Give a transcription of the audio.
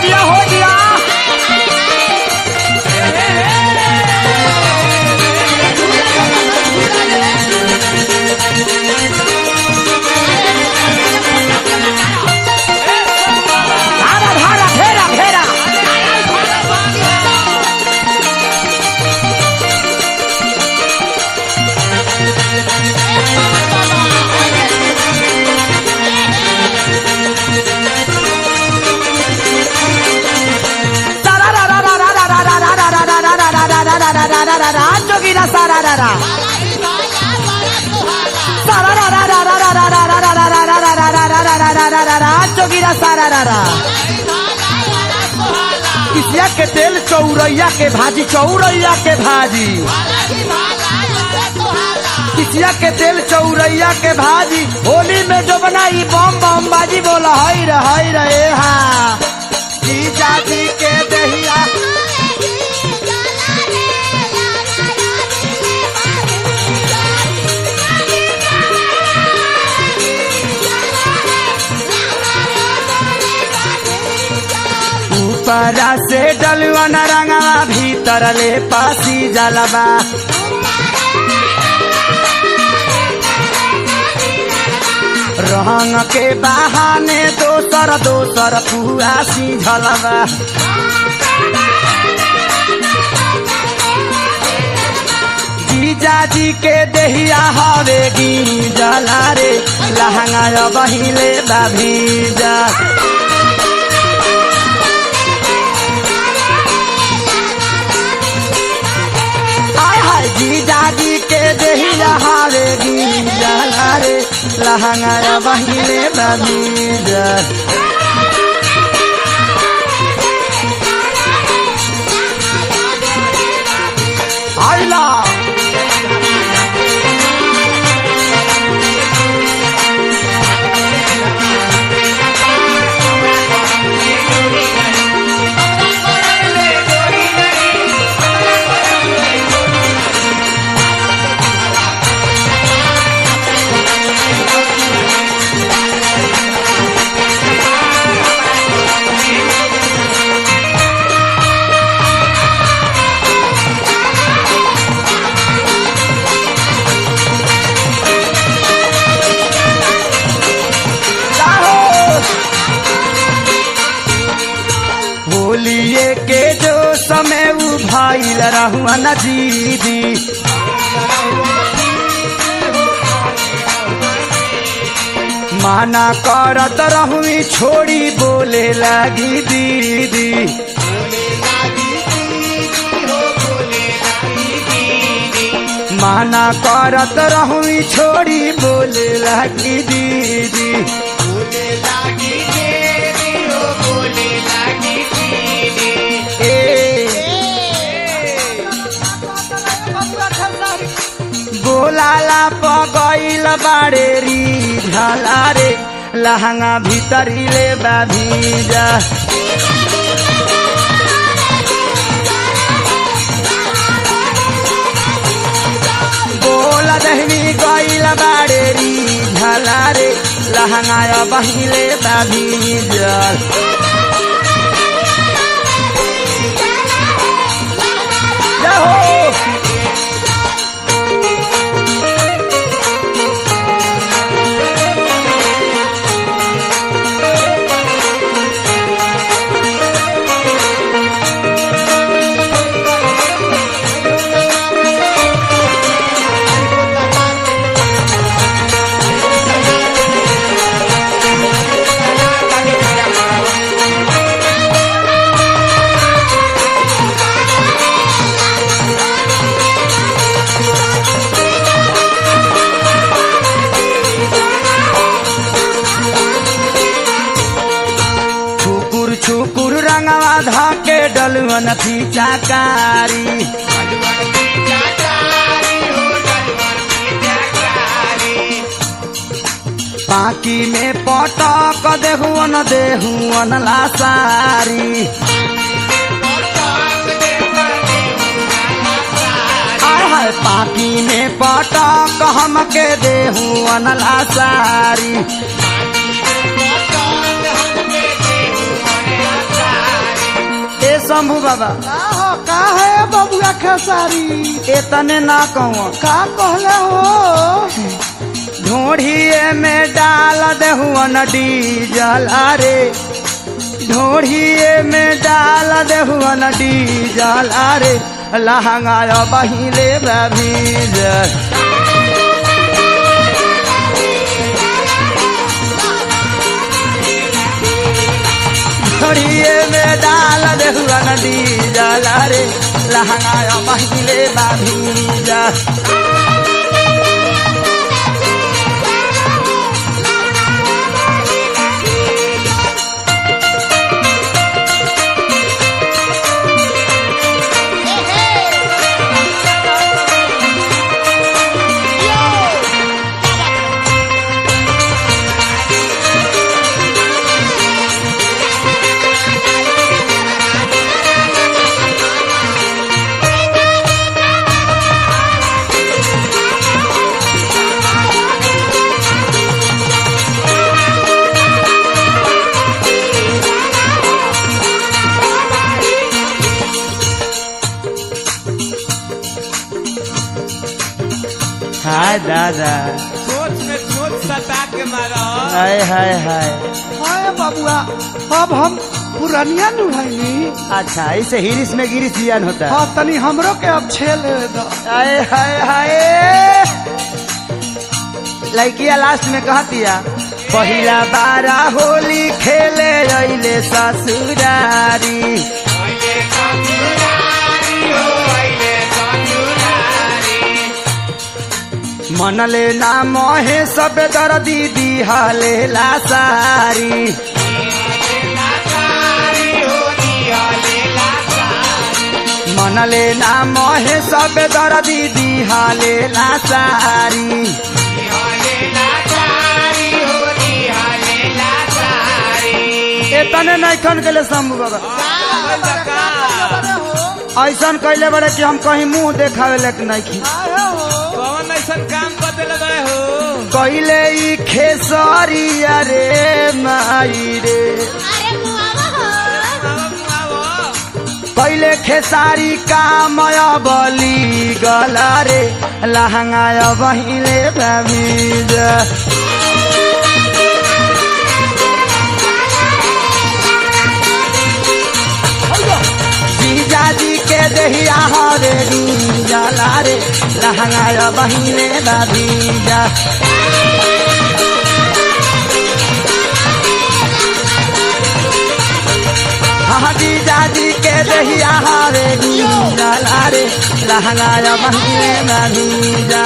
दिया हो दिया। धारा धारा घेरा घेरा जोगीरा सारा रारा जोगीरा सारा रारा। किसिया के तेल चौरैया के भाजी चौरैया के भाजी किसिया के तेल चौरैया के भाजी होली में जो बनाई बम बम बाजी बोला हई रहे हाँ जीजा जी के दहिया ऊपरा से डलवा न रंगवा भीतर ले पासी जलवा। रंग के बहाने दोसर दोसर फुआसी झलवा। जीजा जी के देहिया हवेगी जला रे लहंगा बहिले भीजा। जीजा जी के देहिया हारेगी जला रे लहंगा बहिले भीजा। आइला होलिए के जो समय उभाइल रहुआ न दीदी। माना करत रहुई छोड़ी बोले लगी दीदी। माना करत रहुई छोड़ी बोले लगी दीदी। बोलाला पगैल बाड़ेरी झला रे लहंगा भीतरी ले भीजा। बोला दहनी गैल बाड़ेरी झला रे लहंगा बहिले भीजा। छुकुर रंगवा धाके डलवन फीचाकारी। पाकी में पटक देहुअन लासारी। पाकी में पटक हमके देहुअन लासारी। शंभू बाबा का है बबुआ खेसारी एतने ना कहूँ का कहले हो ढोढ़िए में डाल देहुअन डीजल अरे ढोढ़िए में डाल देहुअन डीजल अरे लहंगा बहिले भीज ढोढ़िए में डाल देहुअन डीजल अरे लहंगा बहिले भीज हाय दादा सोच में सोच सता के मारो हाय हाय हाय हाय बबुआ अब हम पुरानिया नु हईनी अच्छा इसे हिरिस में गिरिस जियान होता है हाँ तनी हमरो के अब छेल दो हाय हाय हाय लड़किया लास्ट में कहतिया पहिला बारा होली खेले अइले ससुरारी मनले ना मोहे सब दर्दी दिहले लासारी मनले ना मोहे सब दर्दी दिहले लासारी एतने नहीं खन के शंभू बाबा ऐसा कैले बड़े कि हम कहीं मुंह देखावे लेक नहीं खी कौन ऐसा काम कर दिले बड़े हो कैले ई खेसरिया रे माई रे कैले खेसारी काम बली गला रे लहंगा बहिले भीज जीजाजी के दहिया हरे जला रे लहंगा बहिले भीजा हाँ जीजाजी के दहिया हरे जला रे लहंगा बहिले भीजा